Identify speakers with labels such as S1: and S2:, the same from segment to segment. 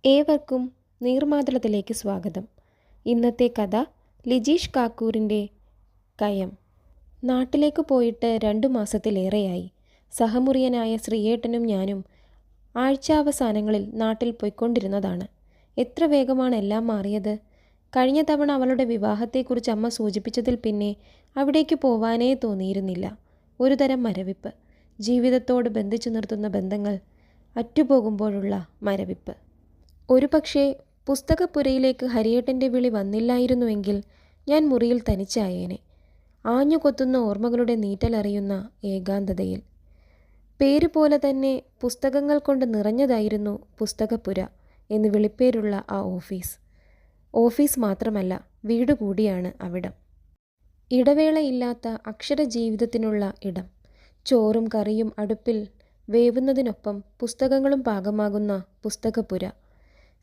S1: ഏവർക്കും നീർമാതളത്തിലേക്ക് സ്വാഗതം. ഇന്നത്തെ കഥ ലിജീഷ് കാക്കൂറിൻ്റെ കയം. നാട്ടിലേക്ക് പോയിട്ട് 2 മാസത്തിലേറെയായി. സഹമുറിയനായ ശ്രീയേട്ടനും ഞാനും ആഴ്ചാവസാനങ്ങളിൽ നാട്ടിൽ പോയിക്കൊണ്ടിരുന്നതാണ്. എത്ര വേഗമാണ് എല്ലാം മാറിയത്. കഴിഞ്ഞ തവണ അവളുടെ വിവാഹത്തെക്കുറിച്ച് അമ്മ സൂചിപ്പിച്ചതിൽ പിന്നെ അവിടേക്ക് പോവാനേ തോന്നിയിരുന്നില്ല. ഒരുതരം മരവിപ്പ്, ജീവിതത്തോട് ബന്ധിച്ചു നിർത്തുന്ന ബന്ധങ്ങൾ അറ്റുപോകുമ്പോഴുള്ള മരവിപ്പ്. ഒരുപക്ഷേ പുസ്തകപ്പുരയിലേക്ക് ഹരിയേട്ടൻ്റെ വിളി വന്നില്ലായിരുന്നുവെങ്കിൽ ഞാൻ മുറിയിൽ തനിച്ചായേനെ, ആഞ്ഞുകൊത്തുന്ന ഓർമ്മകളുടെ നീറ്റലറിയുന്ന ഏകാന്തതയിൽ. പേരുപോലെ തന്നെ പുസ്തകങ്ങൾ കൊണ്ട് നിറഞ്ഞതായിരുന്നു പുസ്തകപ്പുര എന്ന് വിളിപ്പേരുള്ള ആ ഓഫീസ്. ഓഫീസ് മാത്രമല്ല, വീട് കൂടിയാണ് അവിടം. ഇടവേളയില്ലാത്ത അക്ഷരജീവിതത്തിനുള്ള ഇടം. ചോറും കറിയും അടുപ്പിൽ വേവുന്നതിനൊപ്പം പുസ്തകങ്ങളും പാകമാകുന്ന പുസ്തകപ്പുര.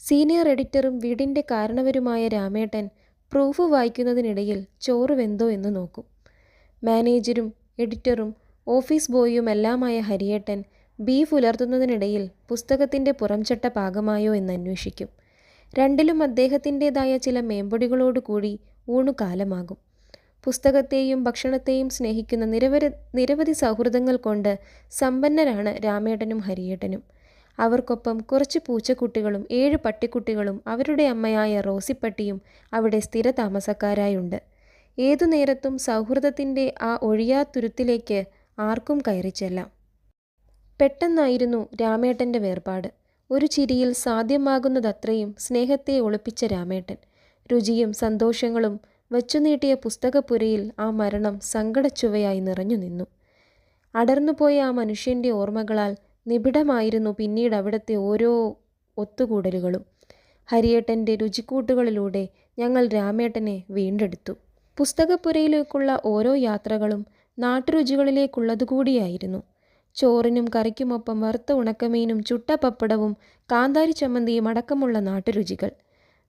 S1: സീനിയർ എഡിറ്ററും വീടിൻ്റെ കാരണവരുമായ രാമേട്ടൻ പ്രൂഫ് വായിക്കുന്നതിനിടയിൽ ചോറ് വെന്തോ എന്ന് നോക്കും. മാനേജരും എഡിറ്ററും ഓഫീസ് ബോയിയുമെല്ലാമായ ഹരിയേട്ടൻ ബീഫ് ഉലർത്തുന്നതിനിടയിൽ പുസ്തകത്തിൻ്റെ പുറംചട്ട പാകമായോ എന്ന് അന്വേഷിക്കും. രണ്ടിലും അദ്ദേഹത്തിൻ്റെതായ ചില മേമ്പൊടികളോടുകൂടി ഊണുകാലമാകും. പുസ്തകത്തെയും ഭക്ഷണത്തെയും സ്നേഹിക്കുന്ന നിരവധി സൗഹൃദങ്ങൾ കൊണ്ട് സമ്പന്നരാണ് രാമേട്ടനും ഹരിയേട്ടനും. അവർക്കൊപ്പം കുറച്ച് പൂച്ചക്കുട്ടികളും 7 പട്ടിക്കുട്ടികളും അവരുടെ അമ്മയായ റോസിപ്പട്ടിയും അവിടെ സ്ഥിര താമസക്കാരായുണ്ട്. ഏതു നേരത്തും സൗഹൃദത്തിൻ്റെ ആ ഒഴിയാത്തുരുത്തിലേക്ക് ആർക്കും കയറിച്ചെല്ലാം. പെട്ടെന്നായിരുന്നു രാമേട്ടൻ്റെ വേർപാട്. ഒരു ചിരിയിൽ സാധ്യമാകുന്നതത്രയും സ്നേഹത്തെ ഒളിപ്പിച്ച രാമേട്ടൻ. രുചിയും സന്തോഷങ്ങളും വച്ചുനീട്ടിയ പുസ്തകപ്പുരയിൽ ആ മരണം സങ്കടച്ചുവയായി നിറഞ്ഞു നിന്നു. അടർന്നുപോയ ആ മനുഷ്യൻ്റെ ഓർമ്മകളാൽ നിബിഡമായിരുന്നു പിന്നീട് അവിടുത്തെ ഓരോ ഒത്തുകൂടലുകളും. ഹരിയേട്ടൻ്റെ രുചിക്കൂട്ടുകളിലൂടെ ഞങ്ങൾ രാമേട്ടനെ വീണ്ടെടുത്തു. പുസ്തകപ്പുരയിലേക്കുള്ള ഓരോ യാത്രകളും നാട്ടുരുചികളിലേക്കുള്ളതുകൂടിയായിരുന്നു. ചോറിനും കറിക്കുമൊപ്പം വറുത്ത ഉണക്കമീനും ചുട്ട പപ്പടവും കാന്താരി ചമ്മന്തിയും അടക്കമുള്ള നാട്ടുരുചികൾ.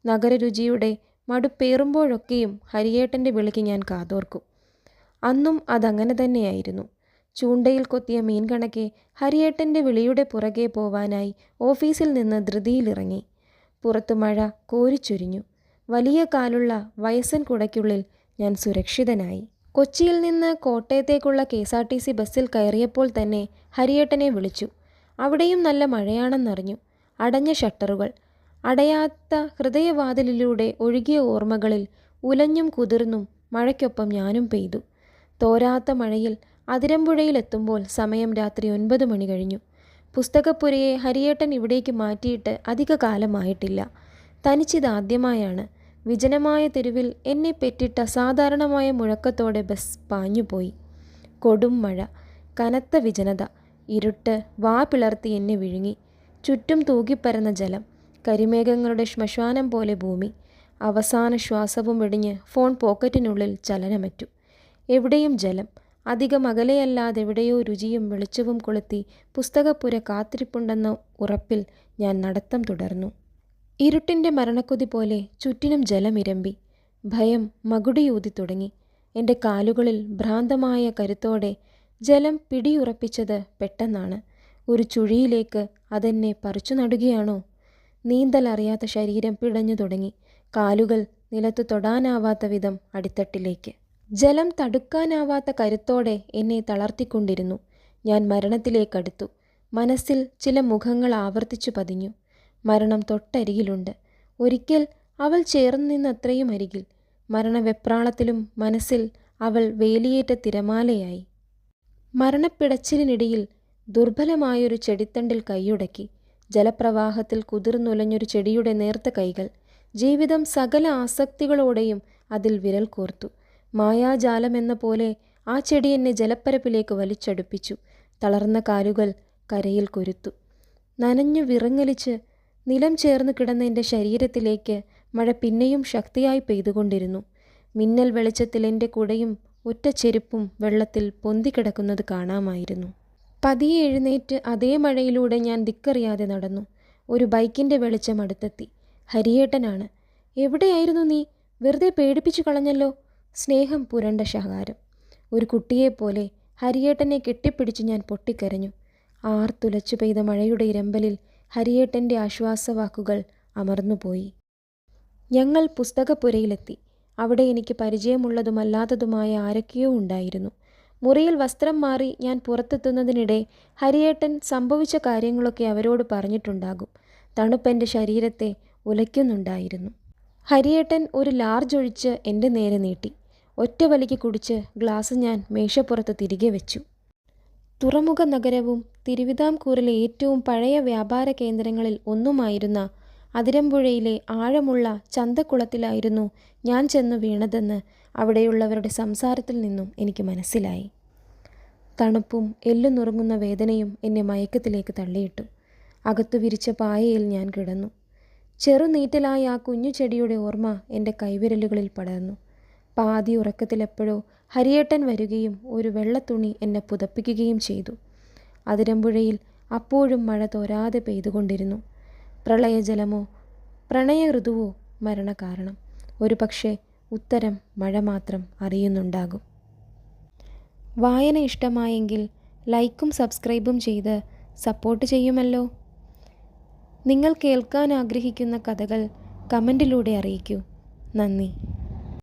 S1: നഗരരുചിയുടെ മടുപ്പേറുമ്പോഴൊക്കെയും ഹരിയേട്ടൻ്റെ വിളിക്ക് ഞാൻ കാതോർക്കും. അന്നും അതങ്ങനെ തന്നെയായിരുന്നു. ചൂണ്ടയിൽ കൊത്തിയ മീൻ കണക്കെ ഹരിയേട്ടൻ്റെ വിളിയുടെ പുറകെ പോവാനായി ഓഫീസിൽ നിന്ന് ധൃതിയിലിറങ്ങി. പുറത്തു മഴ കോരിച്ചൊരിഞ്ഞു. വലിയ കാലുള്ള വയസ്സൻ കുടയ്ക്കുള്ളിൽ ഞാൻ സുരക്ഷിതനായി. കൊച്ചിയിൽ നിന്ന് കോട്ടയത്തേക്കുള്ള KSRTC ബസ്സിൽ കയറിയപ്പോൾ തന്നെ ഹരിയേട്ടനെ വിളിച്ചു. അവിടെയും നല്ല മഴയാണെന്നറിഞ്ഞു. അടഞ്ഞ ഷട്ടറുകൾ, അടയാത്ത ഹൃദയവാതിലിലൂടെ ഒഴുകിയ ഓർമ്മകളിൽ ഉലഞ്ഞും കുതിർന്നും മഴയ്ക്കൊപ്പം ഞാനും പെയ്തു. തോരാത്ത മഴയിൽ അതിരമ്പുഴയിലെത്തുമ്പോൾ സമയം രാത്രി 9 മണി കഴിഞ്ഞു. പുസ്തകപ്പുരയെ ഹരിയേട്ടൻ ഇവിടേക്ക് മാറ്റിയിട്ട് അധിക കാലമായിട്ടില്ല. തനിച്ചിതാദ്യമായാണ്. വിജനമായ തെരുവിൽ എന്നെ പെറ്റിട്ട സാധാരണമായ മുഴക്കത്തോടെ ബസ് പാഞ്ഞുപോയി. കൊടും മഴ, കനത്ത വിജനത, ഇരുട്ട് വാ പിളർത്തി എന്നെ വിഴുങ്ങി. ചുറ്റും തൂകിപ്പരന്ന ജലം, കരിമേഘങ്ങളുടെ ശ്മശാനം പോലെ ഭൂമി. അവസാന ശ്വാസവും വെടിഞ്ഞ് ഫോൺ പോക്കറ്റിനുള്ളിൽ ചലനമറ്റു. എവിടെയും ജലം, അധികം അകലെയല്ലാതെവിടെയോ രുചിയും വെളിച്ചവും കൊളുത്തി പുസ്തകപ്പുര കാത്തിരിപ്പുണ്ടെന്ന ഉറപ്പിൽ ഞാൻ നടത്തം തുടർന്നു. ഇരുട്ടിൻ്റെ മരണക്കൊതി പോലെ ചുറ്റിനും ജലമിരമ്പി. ഭയം മകുടിയൂതി തുടങ്ങി. എൻ്റെ കാലുകളിൽ ഭ്രാന്തമായ കരുത്തോടെ ജലം പിടിയുറപ്പിച്ചത് പെട്ടെന്നാണ്. ഒരു ചുഴിയിലേക്ക് അതെന്നെ പറിച്ചു നടുകയാണോ? നീന്തലറിയാത്ത ശരീരം പിടഞ്ഞു തുടങ്ങി. കാലുകൾ നിലത്ത് തൊടാനാവാത്ത വിധം അടിത്തട്ടിലേക്ക്. ജലം തടുക്കാനാവാത്ത കരുത്തോടെ എന്നെ തളർത്തിക്കൊണ്ടിരുന്നു. ഞാൻ മരണത്തിലേക്കടുത്തു. മനസ്സിൽ ചില മുഖങ്ങൾ ആവർത്തിച്ചു പതിഞ്ഞു. മരണം തൊട്ടരികിലുണ്ട്. ഒരിക്കൽ അവൾ ചേർന്ന് നിന്നത്രയും അരികിൽ. മരണവെപ്രാളത്തിലും മനസ്സിൽ അവൾ വേലിയേറ്റ തിരമാലയായി. മരണപ്പിടച്ചിലിനിടയിൽ ദുർബലമായൊരു ചെടിത്തണ്ടിൽ കൈയുടക്കി. ജലപ്രവാഹത്തിൽ കുതിർന്നുലഞ്ഞൊരു ചെടിയുടെ നേർത്ത കൈകൾ. ജീവിതം സകല ആസക്തികളോടെയും അതിൽ വിരൽ കോർത്തു. മായാജാലമെന്ന പോലെ ആ ചെടി എന്നെ ജലപ്പരപ്പിലേക്ക് വലിച്ചടുപ്പിച്ചു. തളർന്ന കാലുകൾ കരയിൽ കൊരുത്തു. നനഞ്ഞു വിറങ്ങലിച്ച് നിലം ചേർന്ന് കിടന്ന എൻ്റെ ശരീരത്തിലേക്ക് മഴ പിന്നെയും ശക്തിയായി പെയ്തുകൊണ്ടിരുന്നു. മിന്നൽ വെളിച്ചത്തിൽ എൻ്റെ കുടയും ഒറ്റ ചെരുപ്പും വെള്ളത്തിൽ പൊന്തിക്കിടക്കുന്നത് കാണാമായിരുന്നു. പതിയെ എഴുന്നേറ്റ് അതേ മഴയിലൂടെ ഞാൻ ദിക്കറിയാതെ നടന്നു. ഒരു ബൈക്കിൻ്റെ വെളിച്ചം അടുത്തെത്തി. ഹരിയേട്ടനാണ്. എവിടെയായിരുന്നു നീ? വെറുതെ പേടിപ്പിച്ചു കളഞ്ഞല്ലോ. സ്നേഹം പുരണ്ട ശകാരം. ഒരു കുട്ടിയെപ്പോലെ ഹരിയേട്ടനെ കെട്ടിപ്പിടിച്ച് ഞാൻ പൊട്ടിക്കരഞ്ഞു. ആർത്തുലച്ചു പെയ്ത മഴയുടെ ഇരമ്പലിൽ ഹരിയേട്ടൻ്റെ ആശ്വാസവാക്കുകൾ അമർന്നുപോയി. ഞങ്ങൾ പുസ്തകപ്പുരയിലെത്തി. അവിടെ എനിക്ക് പരിചയമുള്ളതുമല്ലാത്തതുമായ ആരൊക്കെയോ ഉണ്ടായിരുന്നു. മുറിയിൽ വസ്ത്രം മാറി ഞാൻ പുറത്തെത്തുന്നതിനിടെ ഹരിയേട്ടൻ സംഭവിച്ച കാര്യങ്ങളൊക്കെ അവരോട് പറഞ്ഞിട്ടുണ്ടാകും. തണുപ്പെൻ്റെ ശരീരത്തെ ഉലയ്ക്കുന്നുണ്ടായിരുന്നു. ഹരിയേട്ടൻ ഒരു ലാർജ് ഒഴിച്ച് എൻ്റെ നേരെ നീട്ടി. ഒറ്റ വലിക്ക് കുടിച്ച് ഗ്ലാസ് ഞാൻ മേശപ്പുറത്ത് തിരികെ വെച്ചു. തുറമുഖ നഗരവും തിരുവിതാംകൂറിലെ ഏറ്റവും പഴയ വ്യാപാര കേന്ദ്രങ്ങളിൽ ഒന്നുമായിരുന്ന അതിരമ്പുഴയിലെ ആഴമുള്ള ചന്തക്കുളത്തിലായിരുന്നു ഞാൻ ചെന്നു വീണതെന്ന് അവിടെയുള്ളവരുടെ സംസാരത്തിൽ നിന്നും എനിക്ക് മനസ്സിലായി. തണുപ്പും എല്ലുനുറുങ്ങുന്ന വേദനയും എന്നെ മയക്കത്തിലേക്ക് തള്ളിയിട്ടു. അകത്തു വിരിച്ച പായയിൽ ഞാൻ കിടന്നു. ചെറുനീറ്റലായ ആ കുഞ്ഞു ചെടിയുടെ ഓർമ്മ എൻ്റെ കൈവിരലുകളിൽ പടർന്നു. പാതി ഉറക്കത്തിലെപ്പോഴോ ഹരിയേട്ടൻ വരികയും ഒരു വെള്ളത്തുണി എന്നെ പുതപ്പിക്കുകയും ചെയ്തു. അതിരമ്പുഴയിൽ അപ്പോഴും മഴ തോരാതെ പെയ്തുകൊണ്ടിരുന്നു. പ്രളയജലമോ പ്രണയ ഋതുവോ മരണകാരണം? ഒരു പക്ഷേ ഉത്തരം മഴ മാത്രം അറിയുന്നുണ്ടാകും. വായന ഇഷ്ടമായെങ്കിൽ ലൈക്കും സബ്സ്ക്രൈബും ചെയ്ത് സപ്പോർട്ട് ചെയ്യുമല്ലോ. നിങ്ങൾ കേൾക്കാൻ ആഗ്രഹിക്കുന്ന കഥകൾ കമൻറ്റിലൂടെ അറിയിക്കൂ. നന്ദി.